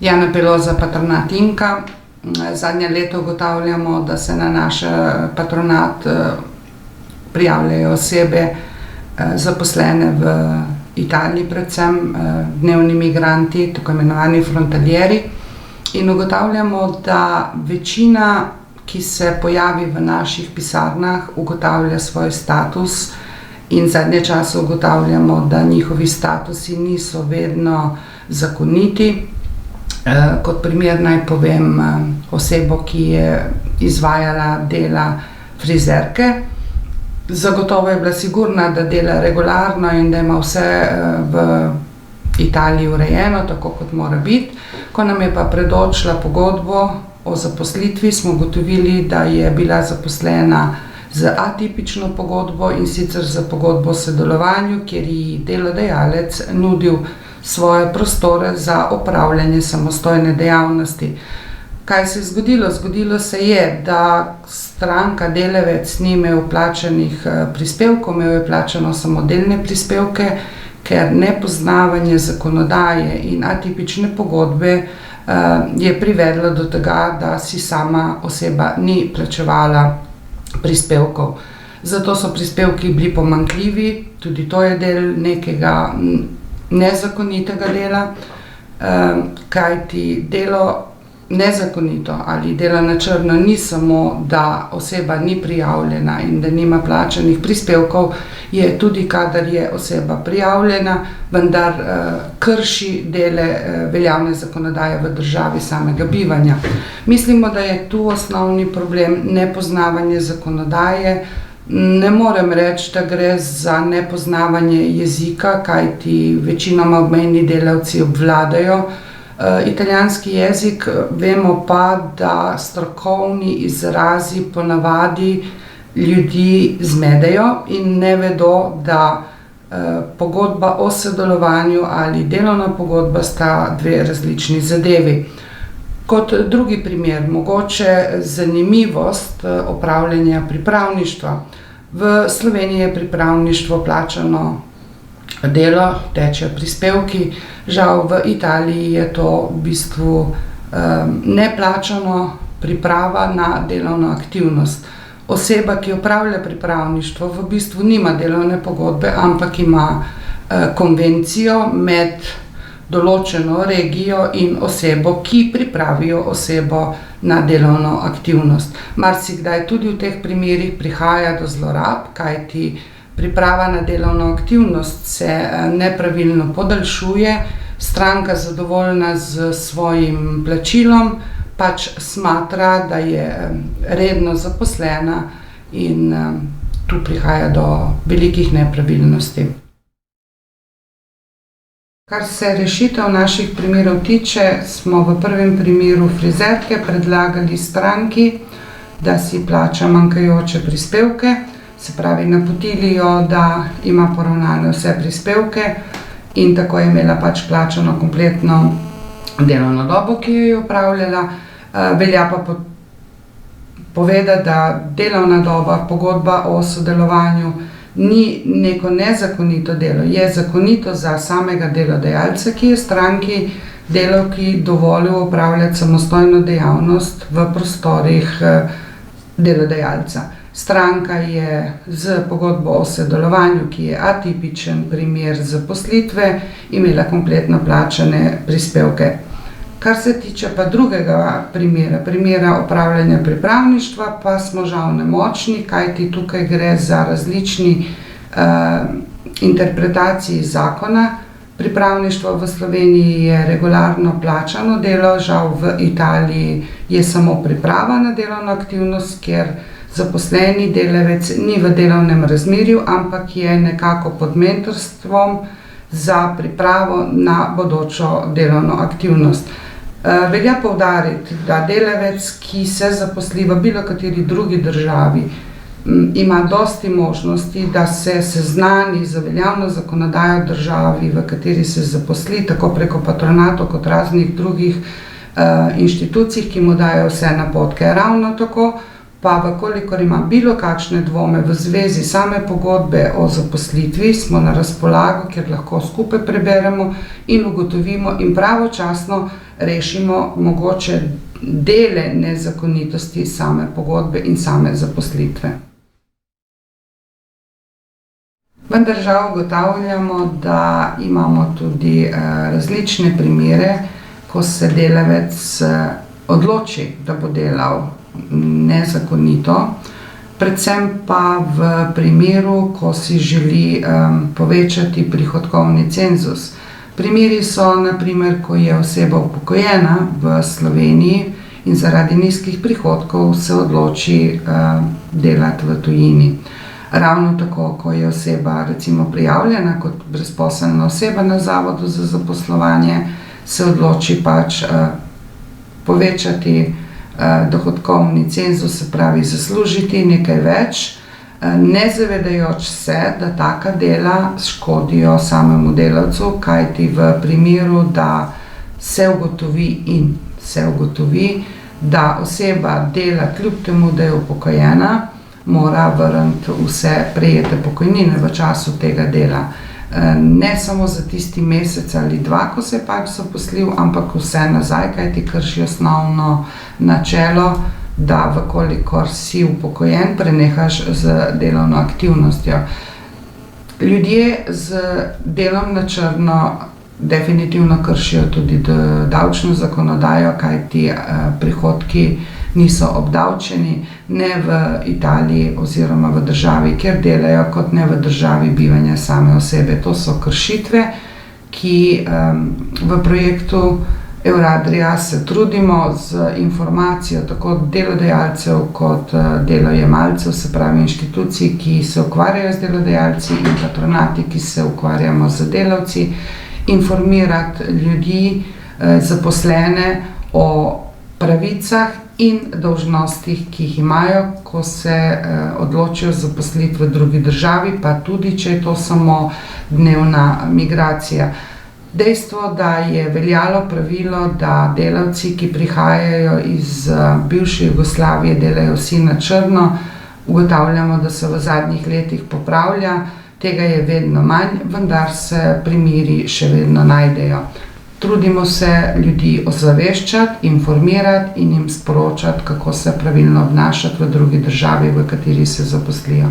Jana Peloza, patronat Inka. Zadnje leto ugotavljamo, da se na naš patronat prijavljajo osebe zaposlene v Italiji, predvsem dnevni migranti, tako imenovani frontalieri. In ugotavljamo, da večina, ki se pojavi v naših pisarnah, ugotavlja svoj status in zadnje čase ugotavljamo, da njihovi statusi niso vedno zakoniti. Kot primer naj povem osebo, ki je izvajala dela frizerke. Zagotovo je bila sigurna, da dela regularno in da ima vse v Italiji urejeno, tako kot mora biti. Ko nam je pa predočila pogodbo o zaposlitvi, smo ugotovili, da je bila zaposlena z atipično pogodbo, in sicer za pogodbo o sodelovanju, kjer ji delodajalec nudil svoje prostore za opravljanje samostojne dejavnosti. Kaj se je zgodilo? Zgodilo se je, da stranka, delavec ni imel plačanih prispevkov, imel je plačano samo delne prispevke, ker nepoznavanje zakonodaje in atipične pogodbe je privedlo do tega, da si sama oseba ni plačevala prispevkov. Zato so prispevki bili pomanjkljivi, tudi to je del nekega nezakonitega dela, kajti delo nezakonito ali delo na črno ni samo, da oseba ni prijavljena in da nima plačanih prispevkov, je tudi, kadar je oseba prijavljena, vendar krši dele veljavne zakonodaje v državi samega bivanja. Mislimo, da je tu osnovni problem nepoznavanje zakonodaje. Ne morem reči, da gre za nepoznavanje jezika, kajti večinoma obmejni delavci obvladajo italijanski jezik, vemo pa, da strokovni izrazi ponavadi ljudi zmedejo in ne vedo, da pogodba o sodelovanju ali delovna pogodba sta dve različni zadevi. Kot drugi primer, mogoče zanimivost opravljanja pripravništva. V Sloveniji je pripravništvo plačano delo, tečejo prispevki, žal v Italiji je to v bistvu neplačano priprava na delovno aktivnost. Oseba, ki opravlja pripravništvo, v bistvu nima delovne pogodbe, ampak ima konvencijo med določeno regijo in osebo, ki pripravijo osebo na delovno aktivnost. Marsikdaj tudi v teh primerih prihaja do zlorab, kajti priprava na delovno aktivnost se nepravilno podaljšuje, stranka zadovoljna z svojim plačilom pač smatra, da je redno zaposlena, in tu prihaja do velikih nepravilnosti. Kar se rešitev naših primerov tiče, smo v prvem primeru frizerke predlagali stranki, da si plača manjkajoče prispevke, se pravi napotili jo, da ima poravnane vse prispevke, in tako je imela pač plačano kompletno delovno dobo, ki jo je opravljala. Velja pa povedati, da delovna doba, pogodba o sodelovanju ni neko nezakonito delo, je zakonito za samega delodajalca, ki je stranki delavki dovolil opravljati samostojno dejavnost v prostorih delodajalca. Stranka je z pogodbo o sodelovanju, ki je atipičen primer zaposlitve, imela kompletno plačane prispevke. Kar se tiče pa drugega primera opravljanja pripravništva, pa smo žal nemočni, kajti tukaj gre za različni interpretaciji zakona. Pripravništvo v Sloveniji je regularno plačano delo, žal v Italiji je samo priprava na delovno aktivnost, kjer zaposleni delavec ni v delovnem razmerju, ampak je nekako pod mentorstvom za pripravo na bodočo delovno aktivnost. Velja poudariti, da delavec, ki se zaposli v bilo kateri drugi državi, ima dosti možnosti, da se seznani z veljavno zakonodajo v državi, v kateri se zaposli, tako preko patronatov kot raznih drugih inštitucij, ki mu dajo vse napotke. Ravno tako pa vkolikor ima bilo kakšne dvome v zvezi same pogodbe o zaposlitvi, smo na razpolago, kjer lahko skupaj preberemo in ugotovimo in pravočasno rešimo mogoče dele nezakonitosti same pogodbe in same zaposlitve. Vendar žal ugotavljamo, da imamo tudi različne primere, ko se delavec odloči, da bo delal nezakonito, predvsem pa v primeru, ko si želi povečati prihodkovni cenzus. Primeri so, na primer, ko je oseba upokojena v Sloveniji in zaradi nizkih prihodkov se odloči delati v tujini. Ravno tako, ko je oseba recimo prijavljena kot brezposelna oseba na Zavodu za zaposlovanje, se odloči povečati dohodkovni cenzus, se pravi zaslužiti nekaj več, ne zavedajoč se, da taka dela škodijo samemu delavcu, kajti v primeru, da se ugotovi, da oseba dela kljub temu, da je upokojena, mora vrniti vse prejete pokojnine v času tega dela. Ne samo za tisti mesec ali dva, ko se je zaposlil, ampak vse nazaj, kajti krši osnovno načelo, da vkolikor si upokojen, prenehaš z delovno aktivnostjo. Ljudje z delom na črno definitivno kršijo tudi davčno zakonodajo, kajti prihodki niso obdavčeni ne v Italiji oziroma v državi, kjer delajo, kot ne v državi bivanja same osebe. To so kršitve, ki v projektu Euradria se trudimo z informacijo tako delodajalcev kot delojemalcev, se pravi inštitucij, ki se ukvarjajo z delodajalci, in patronati, ki se ukvarjamo z delavci, informirati ljudi, zaposlene o pravicah in dolžnostih, ki jih imajo, ko se odločijo zaposliti v drugi državi, pa tudi, če je to samo dnevna migracija. Dejstvo, da je veljalo pravilo, da delavci, ki prihajajo iz bivše Jugoslavije, delajo vsi na črno, ugotavljamo, da se v zadnjih letih popravlja. Tega je vedno manj, vendar se primeri še vedno najdejo. Trudimo se ljudi ozaveščati, informirati in jim sporočati, kako se pravilno obnašati v drugi državi, v kateri se zaposlijo.